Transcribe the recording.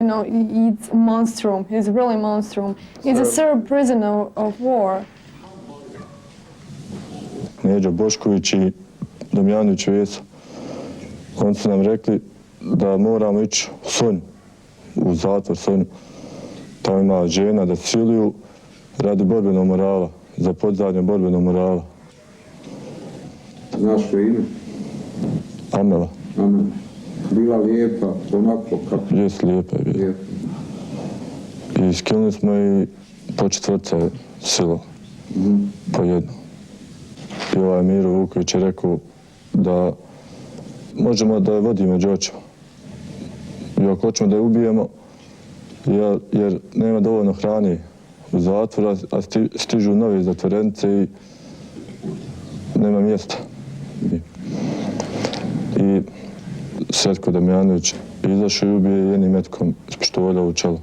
You know, he's a monstrum. He's really a monstrum. He's a Serb prisoner of war. Neđo Bošković i Damjanović Veso. Oni su nam rekli da moramo ići u Sonju, u zatvor Sonju. Tamo ima žena da siluju radi borbenog morala, za podizanje borbenog morala. Znaš što ime? Amela. Amela. Bila lijepa, onako kako... Jes, lijepa je bila. I skilnuli smo i po 4 silo, po jedno. I ovaj Miro Vuković je rekao da možemo da je vodimo među očima. I ako hoćemo da je ubijemo, jer nema dovoljno hrane u zatvoru, a stižu nove zatvorenice i nema mjesta. I Sretko Damjanović izašao i ubije jednim metkom iz pištolja u čelo.